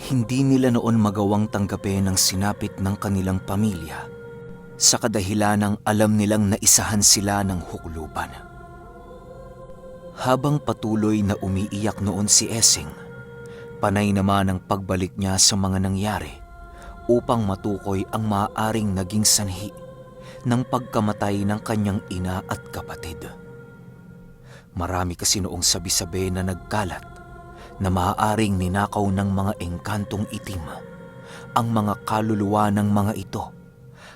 Hindi nila noon magawang tanggapin ang sinapit ng kanilang pamilya sa kadahilanang alam nilang naisahan sila ng hukluban. Habang patuloy na umiiyak noon si Esing, panay naman ang pagbalik niya sa mga nangyari upang matukoy ang maaaring naging sanhi ng pagkamatay ng kanyang ina at kapatid. Marami kasi noong sabi-sabi na nagkalat na maaaring ninakaw ng mga engkantong itim ang mga kaluluwa ng mga ito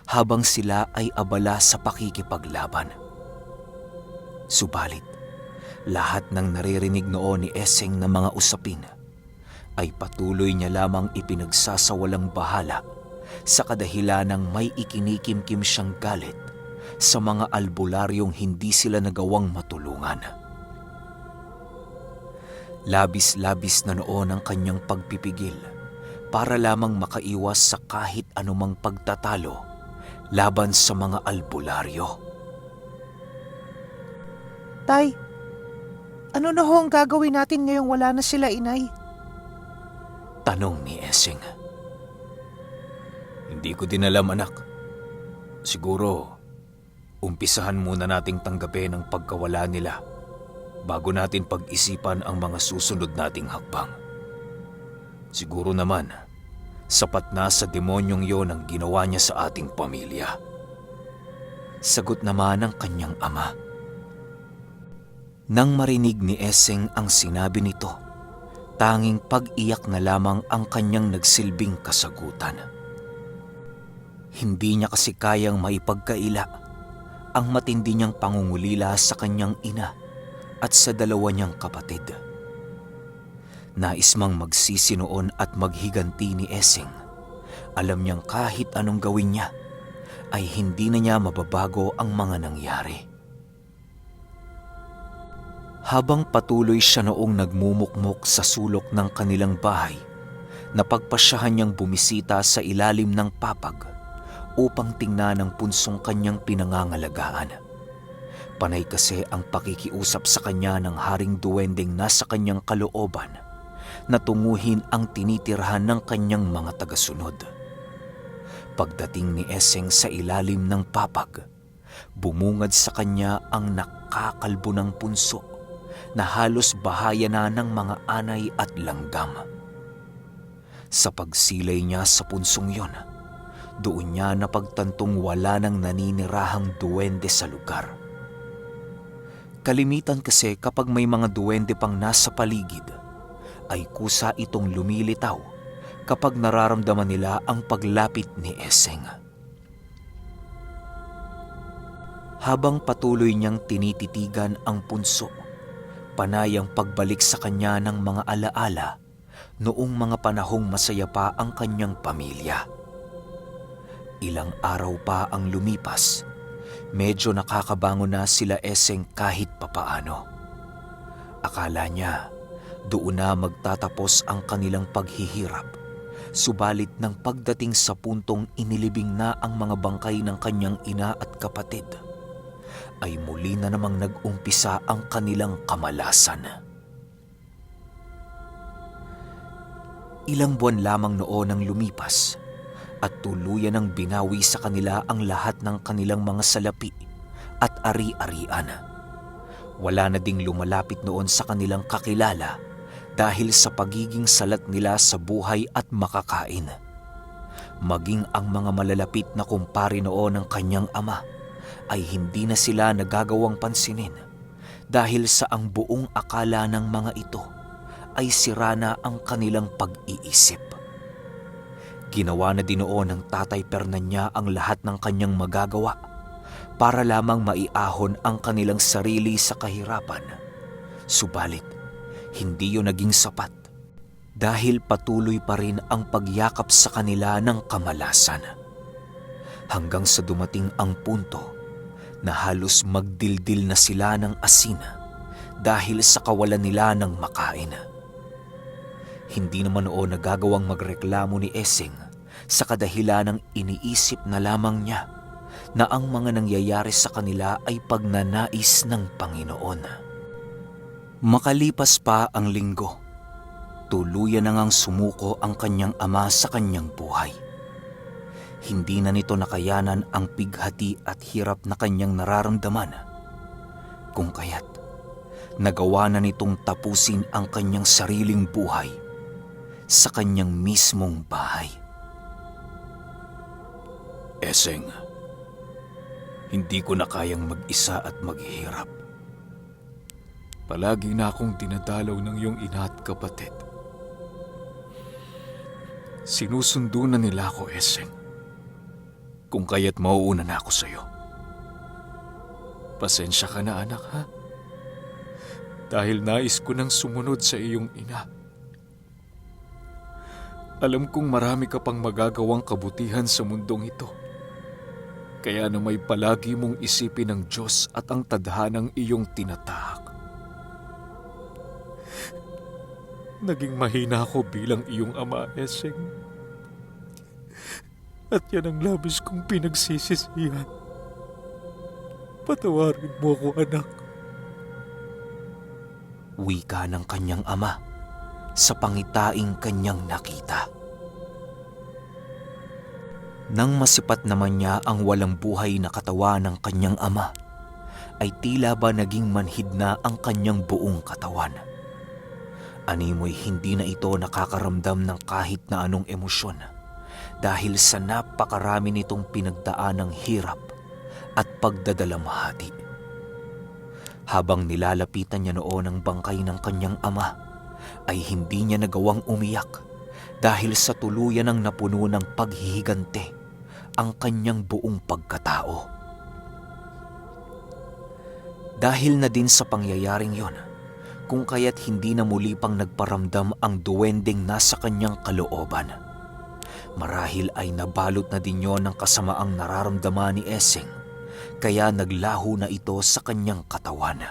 habang sila ay abala sa pakikipaglaban. Subalit, lahat ng naririnig noon ni Eseng na mga usapin ay patuloy niya lamang ipinagsasawalang bahala sa kadahilanang may ikinikimkim siyang galit sa mga albularyong hindi sila nagawang matulungan. Labis-labis na noon ang kanyang pagpipigil para lamang makaiwas sa kahit anumang pagtatalo laban sa mga albularyo. Tay, ano na ho ang gagawin natin ngayong wala na sila, inay? Tanong ni Esing. Hindi ko din alam, anak. Siguro, umpisahan muna nating tanggapin ang pagkawala nila bago natin pag-isipan ang mga susunod nating hakbang. Siguro naman, sapat na sa demonyong yon ang ginawa niya sa ating pamilya. Sagot naman ng kanyang ama. Nang marinig ni Eseng ang sinabi nito, tanging pag-iyak na lamang ang kanyang nagsilbing kasagutan. Hindi niya kasi kayang maipagkaila ang matindi niyang pangungulila sa kanyang ina at sa dalawa niyang kapatid. Nais mang magsisi noon at maghiganti ni Eseng. Alam niyang kahit anong gawin niya, ay hindi na niya mababago ang mga nangyari. Habang patuloy siya noong nagmumukmok sa sulok ng kanilang bahay, napagpasyahan niyang bumisita sa ilalim ng papag upang tingnan ang punsong kanyang pinangangalagaan. Panay kasi ang pakikiusap sa kanya ng haring duwending nasa kanyang kalooban na tunguhin ang tinitirhan ng kanyang mga tagasunod. Pagdating ni Eseng sa ilalim ng papag, bumungad sa kanya ang nakakalbo ng punso na halos bahaya na ng mga anay at langgam. Sa pagsilay niya sa punsong yon, doon niya napagtantong wala nang naninirahang duwende sa lugar. Kalimitan kasi kapag may mga duwende pang nasa paligid, ay kusa itong lumilitaw kapag nararamdaman nila ang paglapit ni Eseng. Habang patuloy niyang tinititigan ang punso, panay ang pagbalik sa kanya ng mga alaala noong mga panahong masaya pa ang kanyang pamilya. Ilang araw pa ang lumipas, medyo nakakabangon na sila Eseng kahit papaano. Akala niya doon na magtatapos ang kanilang paghihirap, subalit ng pagdating sa puntong inilibing na ang mga bangkay ng kanyang ina at kapatid, ay muli na namang nag-umpisa ang kanilang kamalasan. Ilang buwan lamang noon ang lumipas at tuluyan ang binawi sa kanila ang lahat ng kanilang mga salapi at ari-arian. Wala na ding lumalapit noon sa kanilang kakilala dahil sa pagiging salat nila sa buhay at makakain. Maging ang mga malalapit na kumpare noon ng kanyang ama ay hindi na sila nagagawang pansinin dahil sa ang buong akala ng mga ito ay sira na ang kanilang pag-iisip. Ginawa na din noon ng Tatay Fernanya ang lahat ng kanyang magagawa para lamang maiahon ang kanilang sarili sa kahirapan. Subalit, hindi yun naging sapat dahil patuloy pa rin ang pagyakap sa kanila ng kamalasan. Hanggang sa dumating ang punto na halos magdildil na sila ng asin dahil sa kawalan nila ng makain. Hindi naman noon nagagawang magreklamo ni Eseng sa kadahilanang iniisip na lamang niya na ang mga nangyayari sa kanila ay pagnanais ng Panginoon. Makalipas pa ang linggo, Tuluyan na ngang sumuko ang kanyang ama sa kanyang buhay. Hindi na nito nakayanan ang pighati at hirap na kanyang nararamdaman. Kung kaya't nagawa na nitong tapusin ang kanyang sariling buhay sa kanyang mismong bahay. Eseng, hindi ko na kayang mag-isa at maghihirap. Palagi na akong dinadalaw ng iyong ina at kapatid. Sinusundo na nila ako, Eseng. Kung kaya't mauuna na ako sa'yo. Pasensya ka na, anak, ha? Dahil nais ko nang sumunod sa iyong ina. Alam kong marami ka pang magagawang kabutihan sa mundong ito. Kaya na may palagi mong isipin ang Diyos at ang tadhanang iyong tinatahak. Naging mahina ako bilang iyong ama, Eseng. At yan ang labis kong pinagsisisihan. Patawarin mo ako, anak. Wika ng kanyang ama sa pangitaing kanyang nakita. Nang masipat naman niya ang walang buhay na katawan ng kanyang ama, ay tila ba naging manhid na ang kanyang buong katawan. Animoy hindi na ito nakakaramdam ng kahit na anong emosyon dahil sa napakarami nitong pinagdaan ng hirap at pagdadalamhati. Habang nilalapitan niya noon ang bangkay ng kanyang ama, ay hindi niya nagawang umiyak dahil sa tuluyan ng napuno ng paghihigante ang kanyang buong pagkatao. Dahil na din sa pangyayaring yon, kung kaya't hindi na muli pang nagparamdam ang duwending nasa kanyang kalooban. Marahil ay nabalot na din yon ng kasamaang nararamdaman ni Eseng, kaya naglaho na ito sa kanyang katawan.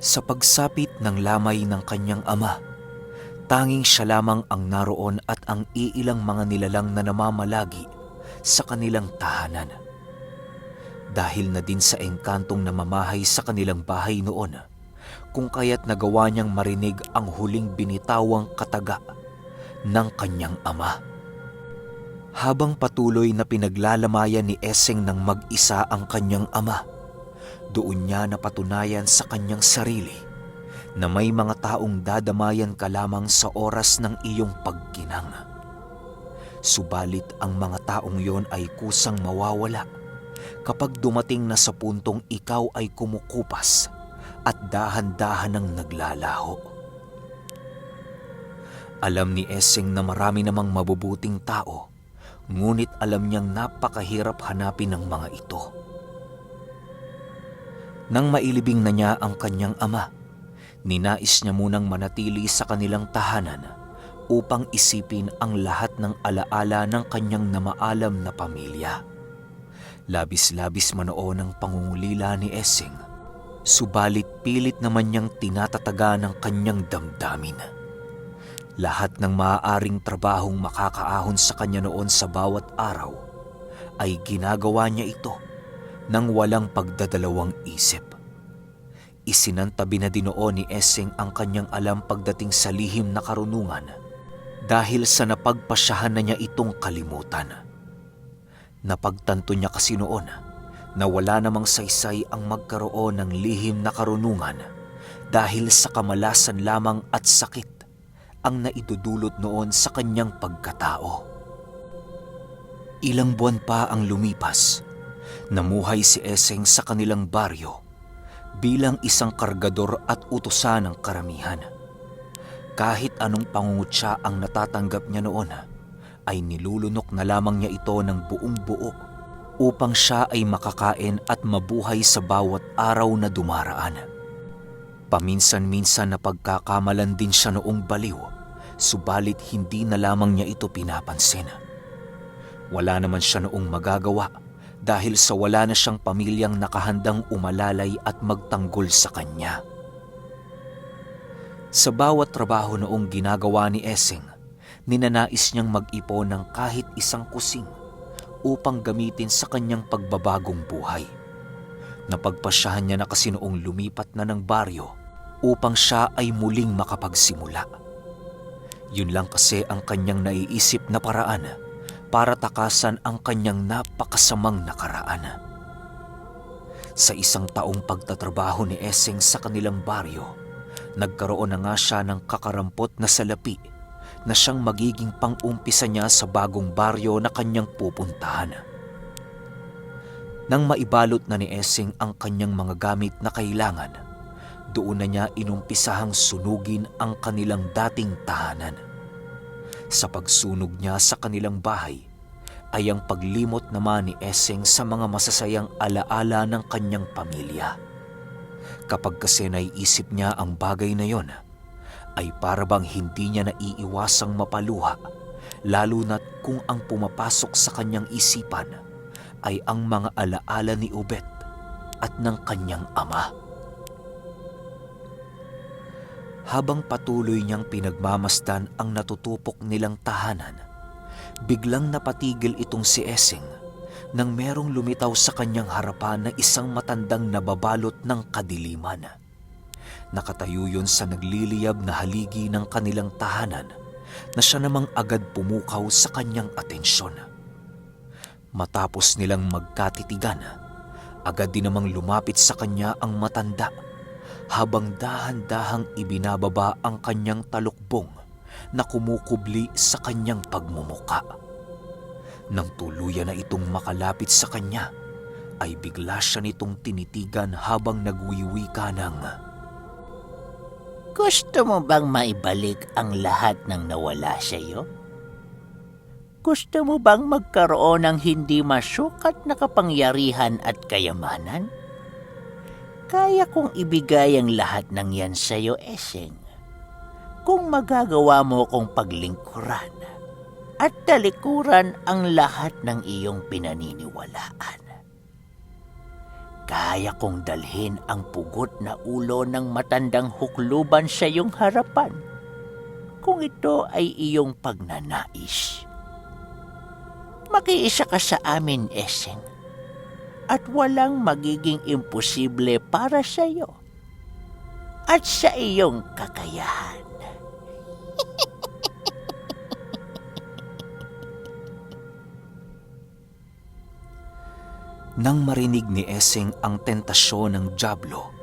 Sa pagsapit ng lamay ng kanyang ama, tanging siya lamang ang naroon at ang iilang mga nilalang na namamalagi sa kanilang tahanan. Dahil na din sa engkantong namamahay sa kanilang bahay noon, kung kaya't nagawa niyang marinig ang huling binitawang kataga ng kanyang ama. Habang patuloy na pinaglalamayan ni Eseng ng mag-isa ang kanyang ama, doon niya napatunayan sa kanyang sarili na may mga taong dadamayan ka lamang sa oras ng iyong pagkinang. Subalit ang mga taong yon ay kusang mawawala kapag dumating na sa puntong ikaw ay kumukupas at dahan-dahan ang naglalaho. Alam ni Eseng na marami namang mabubuting tao, ngunit alam niyang napakahirap hanapin ang mga ito. Nang mailibing na niya ang kanyang ama, ninais niya munang manatili sa kanilang tahanan upang isipin ang lahat ng alaala ng kanyang namaalam na pamilya. Labis-labis man noon ang pangungulila ni Eseng, subalit pilit naman niyang tinatataga ng kanyang damdamin. Lahat ng maaaring trabahong makakaahon sa kanya noon sa bawat araw ay ginagawa niya ito nang walang pagdadalawang isip. Isinantabi na din noon ni Eseng ang kanyang alam pagdating sa lihim na karunungan dahil sa napagpasyahan na niya itong kalimutan. Napagtanto niya kasi noon na wala namang saysay ang magkaroon ng lihim na karunungan dahil sa kamalasan lamang at sakit ang naidudulot noon sa kanyang pagkatao. Ilang buwan pa ang lumipas, namuhay si Eseng sa kanilang baryo bilang isang kargador at utusan ng karamihan. Kahit anong pangungutya ang natatanggap niya noon, ay nilulunok na lamang niya ito ng buong buo upang siya ay makakain at mabuhay sa bawat araw na dumaraan. Paminsan-minsan na pagkakamalan din siya noong baliw, subalit hindi na lamang niya ito pinapansin. Wala naman siya noong magagawa dahil sa wala na siyang pamilyang nakahandang umalalay at magtanggol sa kanya. Sa bawat trabaho noong ginagawa ni Eseng, ninanais niyang mag-ipon ng kahit isang kusing upang gamitin sa kanyang pagbabagong buhay. Napagpasyahan niya na kasi noong lumipat na ng baryo upang siya ay muling makapagsimula. Yun lang kasi ang kanyang naiisip na paraan para takasan ang kanyang napakasamang nakaraan. Sa isang taong pagtatrabaho ni Essing sa kanilang baryo, nagkaroon na nga siya ng kakarampot na salapi na siyang magiging pang-umpisa niya sa bagong baryo na kanyang pupuntahan. Nang maibalot na ni Essing ang kanyang mga gamit na kailangan, doon na niya inumpisahang sunugin ang kanilang dating tahanan. Sa pagsunog niya sa kanilang bahay, ay ang paglimot naman ni Essing sa mga masasayang alaala ng kanyang pamilya. Kapag kasi naiisip niya ang bagay na yon, ay parabang hindi niya naiiwasang mapaluha, lalo na't kung ang pumapasok sa kanyang isipan ay ang mga alaala ni Obet at ng kanyang ama. Habang patuloy niyang pinagmamasdan ang natutupok nilang tahanan, biglang napatigil itong si Essing nang merong lumitaw sa kanyang harapan na isang matandang nababalot ng kadiliman. Nakatayo yun sa nagliliyab na haligi ng kanilang tahanan na siya namang agad pumukaw sa kanyang atensyon. Matapos nilang magkatitigan, agad din namang lumapit sa kanya ang matanda habang dahan-dahang ibinababa ang kanyang talukbong na kumukubli sa kanyang pagmumuka. Nang tuluyan na itong makalapit sa kanya, ay bigla siya nitong tinitigan habang nagwiwika ng, Gusto mo bang maibalik ang lahat ng nawala sa iyo? Gusto mo bang magkaroon ng hindi masukat na kapangyarihan at kayamanan? Kaya kong ibigay ang lahat ng yan sa iyo, Essing, kung magagawa mo kong paglingkuran at talikuran ang lahat ng iyong pinaniniwalaan. Kaya kong dalhin ang pugot na ulo ng matandang hukluban sa iyong harapan kung ito ay iyong pagnanais. Makiisa ka sa amin, Essing, at walang magiging imposible para sa iyo at sa iyong kakayahan. Nang marinig ni Essing ang tentasyon ng dyablo,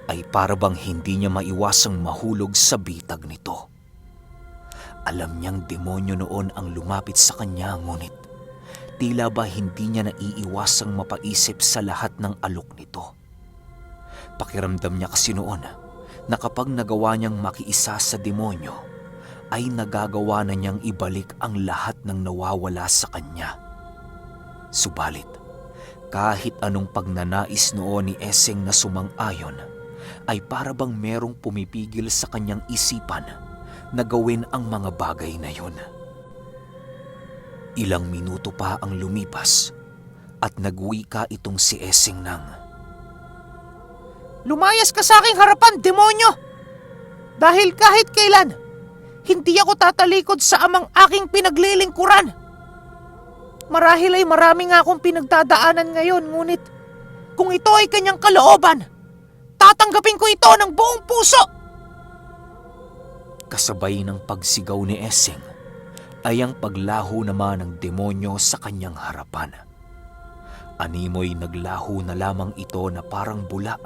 ay parabang hindi niya maiwasang mahulog sa bitag nito. Alam niyang demonyo noon ang lumapit sa kanya, ngunit tila ba hindi niya naiiwasang mapaisip sa lahat ng alok nito. Pakiramdam niya kasi noon na kapag nagawa niyang makiisa sa demonyo, ay nagagawa na niyang ibalik ang lahat ng nawawala sa kanya. Subalit, kahit anong pagnanais noon ni Essing na sumang-ayon, ay parabang merong pumipigil sa kanyang isipan na gawin ang mga bagay na yun. Ilang minuto pa ang lumipas at nagwika itong si Essing ng, Lumayas ka sa aking harapan, demonyo! Dahil kahit kailan, hindi ako tatalikod sa amang aking pinaglilingkuran. Marahil ay marami nga akong pinagdadaanan ngayon, ngunit kung ito ay kanyang kalooban, tatanggapin ko ito ng buong puso! kasabay ng pagsigaw ni Essing, ay ang paglaho naman ng demonyo sa kanyang harapan. Animoy naglaho na lamang ito na parang bula,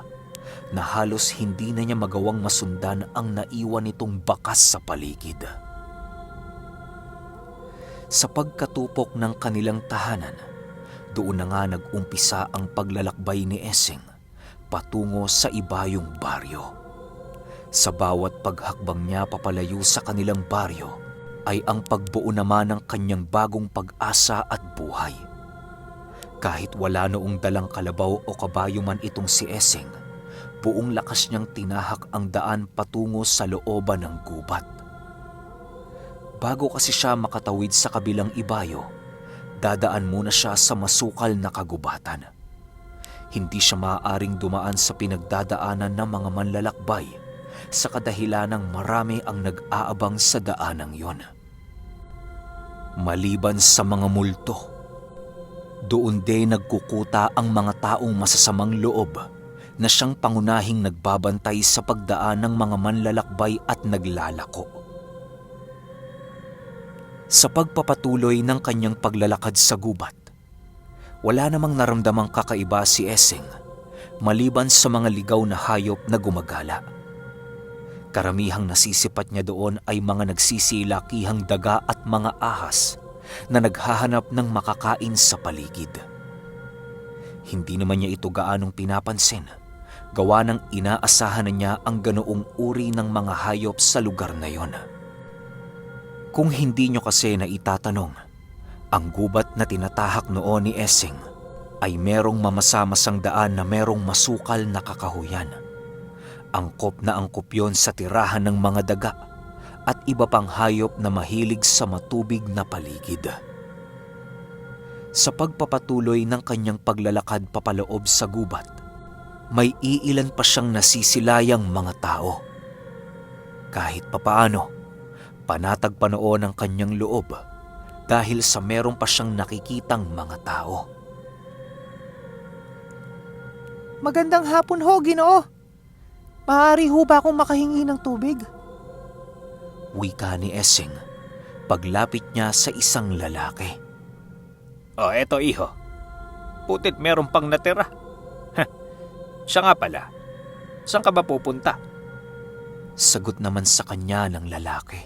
na halos hindi na niya magawang masundan ang naiwan nitong bakas sa paligid. Sa pagkatupok ng kanilang tahanan, doon na nga nag-umpisa ang paglalakbay ni Essing patungo sa ibayong baryo. Sa bawat paghakbang niya papalayo sa kanilang baryo, ay ang pagbuo naman ng kanyang bagong pag-asa at buhay. Kahit wala noong dalang kalabaw o kabayo man itong si Essing, buong lakas niyang tinahak ang daan patungo sa looban ng gubat. Bago kasi siya makatawid sa kabilang ibayo, dadaan muna siya sa masukal na kagubatan. Hindi siya maaaring dumaan sa pinagdadaanan ng mga manlalakbay sa kadahilanang marami ang nag-aabang sa daanang yon. Maliban sa mga multo, doon din nagkukuta ang mga taong masasamang loob na siyang pangunahing nagbabantay sa pagdaan ng mga manlalakbay at naglalako. Sa pagpapatuloy ng kanyang paglalakad sa gubat, wala namang naramdamang kakaiba si Essing maliban sa mga ligaw na hayop na gumagala. Karamihang nasisipat niya doon ay mga nagsisilakihang daga at mga ahas na naghahanap ng makakain sa paligid. Hindi naman niya ito gaanong pinapansin, gawa ng inaasahan na niya ang ganoong uri ng mga hayop sa lugar na yon. Kung hindi niyo kasi na itatanong, ang gubat na tinatahak noon ni Essing ay merong mamasamasang daan na merong masukal na kakahuyan. Angkop na angkop yon sa tirahan ng mga daga at iba pang hayop na mahilig sa matubig na paligid. Sa pagpapatuloy ng kanyang paglalakad papaloob sa gubat, may iilan pa siyang nasisilayang mga tao. Kahit papaano, panatag pa noon ang kanyang loob dahil sa meron pa siyang nakikitang mga tao. Magandang hapon ho, Ginoo. Maaari ho ba akong makahingi ng tubig? Wika ni Essing paglapit niya sa isang lalaki. Oh, eto iho. Putit meron pang natira. Siya nga pala. Saan ka ba pupunta? Sagot naman sa kanya ng lalaki.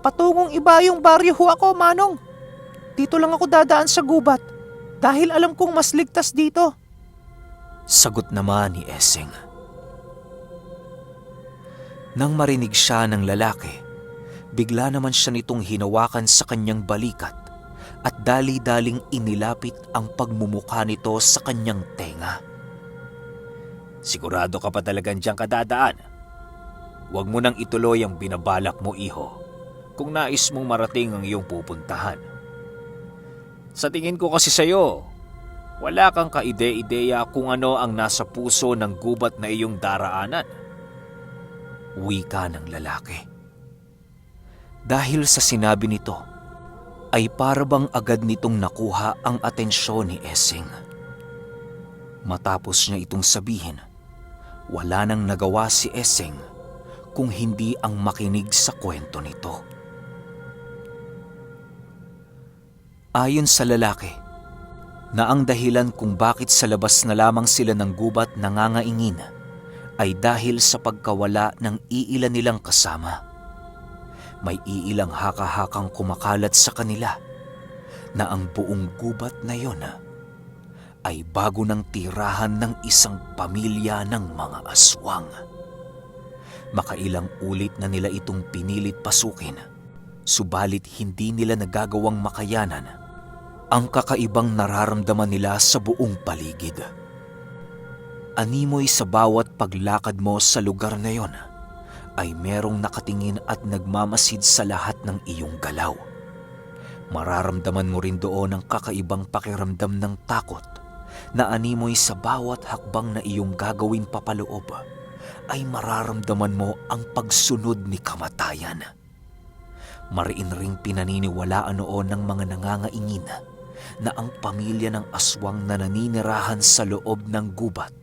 Patungong iba yung baryo ho ako, Manong. Dito lang ako dadaan sa gubat dahil alam kong mas ligtas dito. Sagot naman ni Essing. Nang marinig siya ng lalaki, bigla naman siya nitong hinawakan sa kanyang balikat at dali-daling inilapit ang pagmumukha nito sa kanyang tenga. Sigurado ka pa talagang diyang kadadaan. Huwag mo nang ituloy ang binabalak mo, iho, kung nais mong marating ang iyong pupuntahan. Sa tingin ko kasi sa'yo, wala kang kaide-ideya kung ano ang nasa puso ng gubat na iyong daraanan. Wika ng lalaki. Dahil sa sinabi nito, ay parabang agad nitong nakuha ang atensyon ni Essing. Matapos niya itong sabihin, wala nang nagawa si Essing kung hindi ang makinig sa kwento nito. Ayon sa lalaki, na ang dahilan kung bakit sa labas na lamang sila ng gubat nangangaingin ay dahil sa pagkawala ng iilan nilang kasama. May iilang haka-hakang kumakalat sa kanila na ang buong gubat na yon ay bago ng tirahan ng isang pamilya ng mga aswang. Makailang ulit na nila itong pinilit pasukin, subalit hindi nila nagagawang makayanan ang kakaibang nararamdaman nila sa buong paligid. Animoy sa bawat paglakad mo sa lugar na yon ay merong nakatingin at nagmamasid sa lahat ng iyong galaw. Mararamdaman mo rin doon ang kakaibang pakiramdam ng takot na animoy sa bawat hakbang na iyong gagawin papaloob ay mararamdaman mo ang pagsunod ni kamatayan. Mariin ring pinaniniwalaan noon ng mga nangangaingin na ang pamilya ng aswang na naninirahan sa loob ng gubat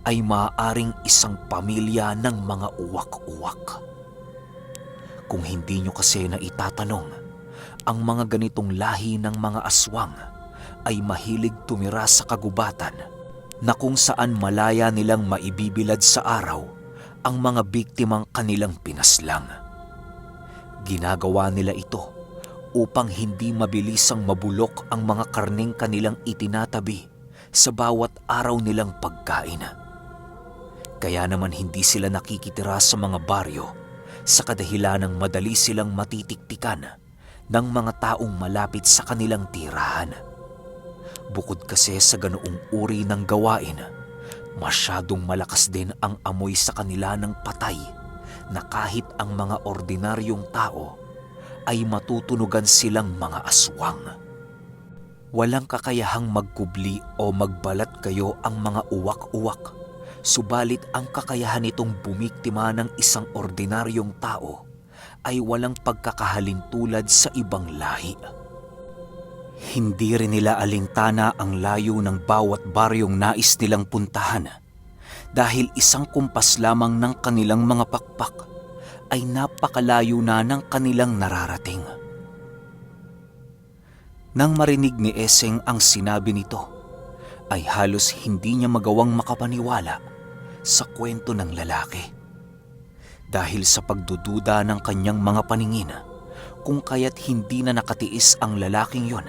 ay maaaring isang pamilya ng mga uwak-uwak. Kung hindi nyo kasi na itatanong, ang mga ganitong lahi ng mga aswang ay mahilig tumira sa kagubatan na kung saan malaya nilang maibibilad sa araw ang mga biktimang kanilang pinaslang. Ginagawa nila ito upang hindi mabilisang mabulok ang mga karneng kanilang itinatabi sa bawat araw nilang pagkain. Kaya naman hindi sila nakikitira sa mga baryo sa kadahilan ng madali silang matitiktikan ng mga taong malapit sa kanilang tirahan. Bukod kasi sa ganoong uri ng gawain, masyadong malakas din ang amoy sa kanila ng patay na kahit ang mga ordinaryong tao ay matutunugan silang mga aswang. Walang kakayahang magkubli o magbalat kayo ang mga uwak-uwak, subalit ang kakayahan nitong bumiktima ng isang ordinaryong tao ay walang pagkakahalintulad sa ibang lahi. Hindi rin nila alintana ang layo ng bawat baryong nais nilang puntahan dahil isang kumpas lamang ng kanilang mga pakpak ay napakalayo na ng kanilang nararating. Nang marinig ni Eseng ang sinabi nito, ay halos hindi niya magawang makapaniwala sa kwento ng lalaki. Dahil sa pagdududa ng kanyang mga paningin, kung kaya't hindi na nakatiis ang lalaking yon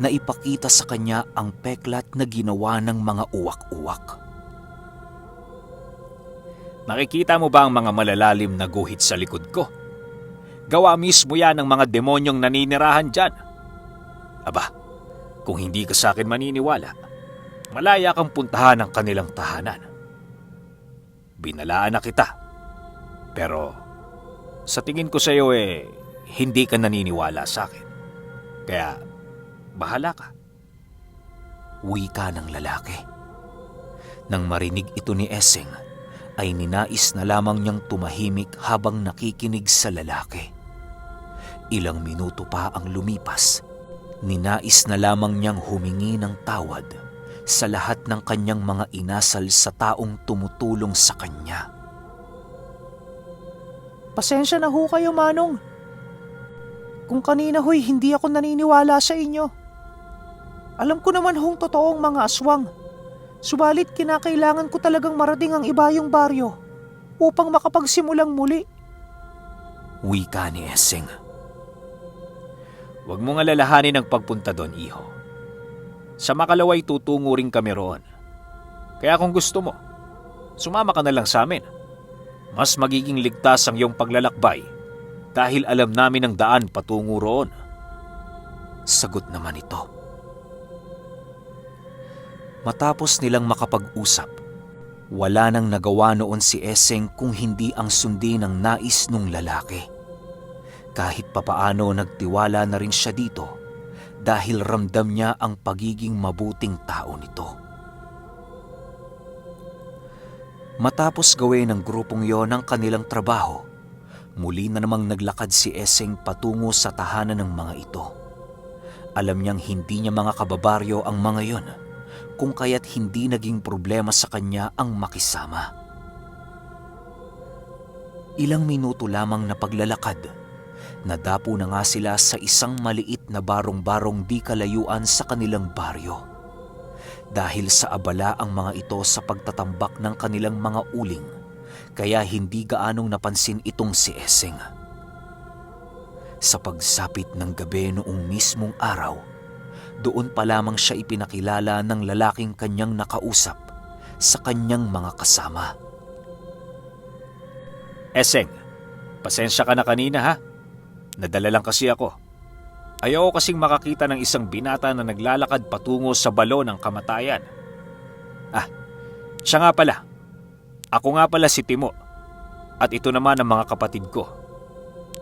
na ipakita sa kanya ang peklat na ginawa ng mga uwak-uwak. Nakikita mo ba ang mga malalalim na guhit sa likod ko? Gawa mismo yan ng mga demonyong naninirahan dyan. Aba, kung hindi ka sa akin maniniwala, malaya kang puntahan ang kanilang tahanan. Binalaan na kita. Pero sa tingin ko sa iyo hindi ka naniniwala sa akin. Kaya bahala ka. Wika ng lalaki. Nang marinig ito ni Eseng, ay ninais na lamang niyang tumahimik habang nakikinig sa lalaki. Ilang minuto pa ang lumipas. Ninais na lamang niyang humingi ng tawad sa lahat ng kanyang mga inasal sa taong tumutulong sa kanya. Pasensya na ho kayo, Manong. Kung kanina ho'y hindi ako naniniwala sa inyo. Alam ko naman hong totoong mga aswang. Subalit kinakailangan ko talagang marating ang ibayong baryo upang makapagsimulang muli. Wika ni Eseng. Huwag mong alalahanin ang pagpunta doon, iho. Sa makalaway tutungo rin kami roon. Kaya kung gusto mo, sumama ka na lang sa amin. Mas magiging ligtas ang iyong paglalakbay dahil alam namin ang daan patungo roon. Sagot naman ito. Matapos nilang makapag-usap, wala nang nagawa noon si Eseng kung hindi ang sundin ng nais nung lalaki. Kahit papaano nagtiwala na rin siya dito dahil ramdam niya ang pagiging mabuting tao nito. Matapos gawin ng grupong yon ang kanilang trabaho, muli na namang naglakad si Eseng patungo sa tahanan ng mga ito. Alam niyang hindi niya mga kababaryo ang mga yon, kung kaya't hindi naging problema sa kanya ang makisama. Ilang minuto lamang na paglalakad, nadapo na nga sila sa isang maliit na barong-barong di kalayuan sa kanilang baryo. Dahil sa abala ang mga ito sa pagtatambak ng kanilang mga uling, kaya hindi gaanong napansin itong si Eseng. Sa pagsapit ng gabi noong mismong araw, doon pa lamang siya ipinakilala ng lalaking kanyang nakausap sa kanyang mga kasama. Eseng, pasensya ka na kanina ha. Nadala lang kasi ako. Ayaw ko kasing makakita ng isang binata na naglalakad patungo sa balon ng kamatayan. Siya nga pala. Ako nga pala si Timo. At ito naman ang mga kapatid ko.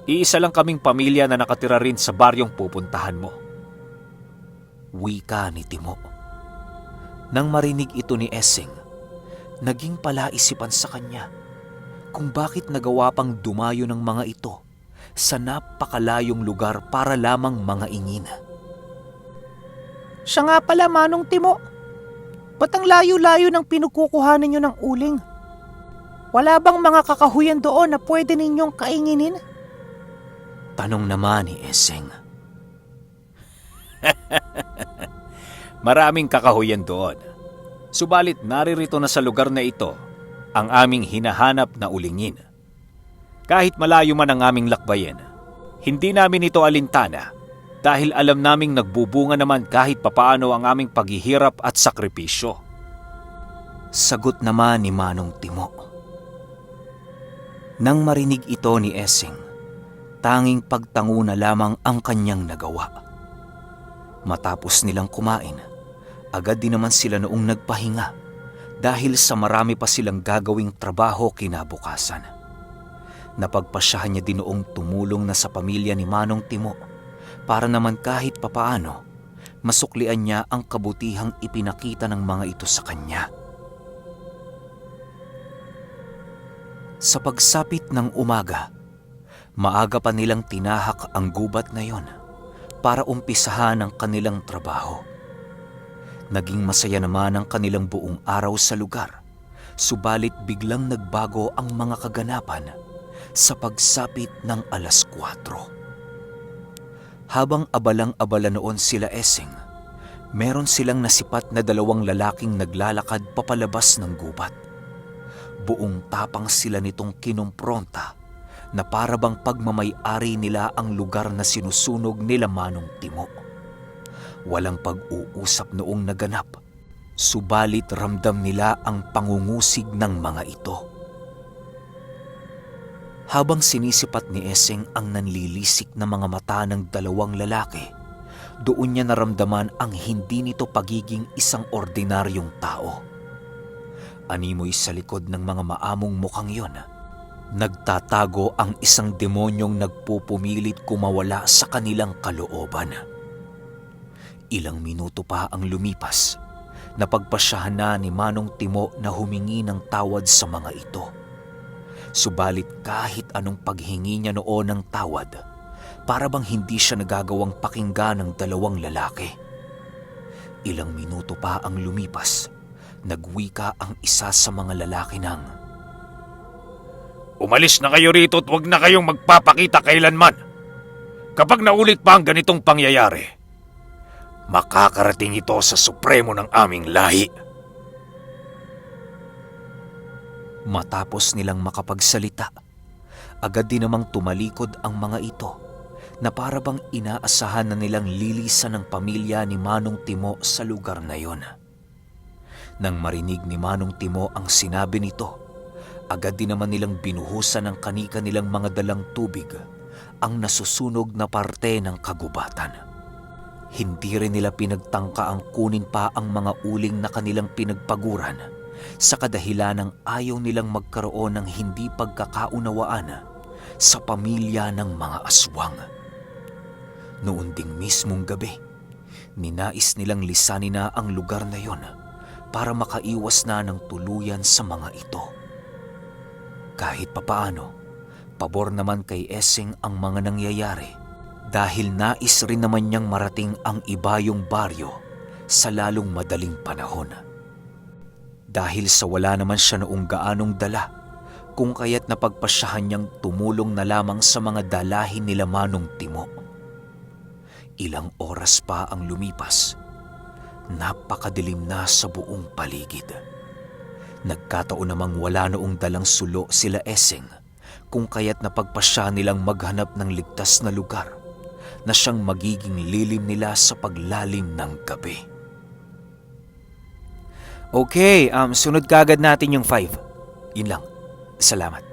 Iisa lang kaming pamilya na nakatira rin sa baryong pupuntahan mo. Wika ni Timo. Nang marinig ito ni Eseng, naging palaisipan sa kanya kung bakit nagawa pang dumayo ng mga ito sa napakalayong lugar para lamang mga ingin. Siya nga pala, Manong Timo. Ba't ang layo-layo ng pinagkukuhanan nyo ng uling? Wala bang mga kakahuyan doon na pwede ninyong kainginin? Tanong naman ni Eseng. Maraming kakahuyan doon. Subalit naririto na sa lugar na ito ang aming hinahanap na ulingin. Kahit malayo man ang aming lakbayin, hindi namin ito alintana dahil alam naming nagbubunga naman kahit papaano ang aming paghihirap at sakripisyo. Sagot naman ni Manong Timo. Nang marinig ito ni Eseng, tanging pagtango na lamang ang kanyang nagawa. Matapos nilang kumain, agad din naman sila noong nagpahinga dahil sa marami pa silang gagawing trabaho kinabukasan. Napagpasyahan niya din noong tumulong na sa pamilya ni Manong Timo para naman kahit papaano masuklian niya ang kabutihang ipinakita ng mga ito sa kanya. Sa pagsapit ng umaga, maaga pa nilang tinahak ang gubat na yon para umpisahan ang kanilang trabaho. Naging masaya naman ang kanilang buong araw sa lugar, subalit biglang nagbago ang mga kaganapan sa pagsapit ng 4:00. Habang abalang-abala noon sila Esing, meron silang nasipat na 2 lalaking naglalakad papalabas ng gubat. Buong tapang sila nitong kinumpronta na parabang pagmamay-ari nila ang lugar na sinusunog nila Manong Timo. Walang pag-uusap noong naganap, subalit ramdam nila ang pangungusig ng mga ito. Habang sinisipat ni Esing ang nanlilisik na mga mata ng 2 lalaki, doon niya naramdaman ang hindi nito pagiging isang ordinaryong tao. Animoy sa likod ng mga maamong mukhang yon, nagtatago ang isang demonyong nagpupumilit kumawala sa kanilang kalooban. Ilang minuto pa ang lumipas, napagpasyahan na ni Manong Timo na humingi ng tawad sa mga ito. Subalit kahit anong paghingi niya noon ng tawad, para bang hindi siya nagagawang pakinggan ng 2 lalaki. Ilang minuto pa ang lumipas, nagwika ang isa sa mga lalaki ng, Umalis na kayo rito at huwag na kayong magpapakita kailanman. Kapag naulit pa ang ganitong pangyayari, makakarating ito sa supremo ng aming lahi. Matapos nilang makapagsalita, agad din namang tumalikod ang mga ito na parabang inaasahan na nilang lilisan ng pamilya ni Manong Timo sa lugar na yon. Nang marinig ni Manong Timo ang sinabi nito, agad din naman nilang binuhusan ng kanika nilang mga dalang tubig ang nasusunog na parte ng kagubatan. Hindi rin nila pinagtangka ang kunin pa ang mga uling na kanilang pinagpaguran sa kadahilan ng ayaw nilang magkaroon ng hindi pagkakaunawaan sa pamilya ng mga aswang. Noon ding mismong gabi, ninais nilang lisanin na ang lugar na yon para makaiwas na ng tuluyan sa mga ito. Kahit papaano, pabor naman kay Esing ang mga nangyayari dahil nais rin naman niyang marating ang ibayong baryo sa lalong madaling panahon. Dahil sa wala naman siya noong gaanong dala, kung kaya't napagpasyahan niyang tumulong na lamang sa mga dalahin nila Manong Timo. Ilang oras pa ang lumipas, napakadilim na sa buong paligid. Nagkataon namang wala noong dalang sulo sila Esing, kung kaya't napagpasya nilang maghanap ng ligtas na lugar na siyang magiging lilim nila sa paglalim ng gabi. Okay, sunod kagad natin yung 5. Yun lang. Salamat.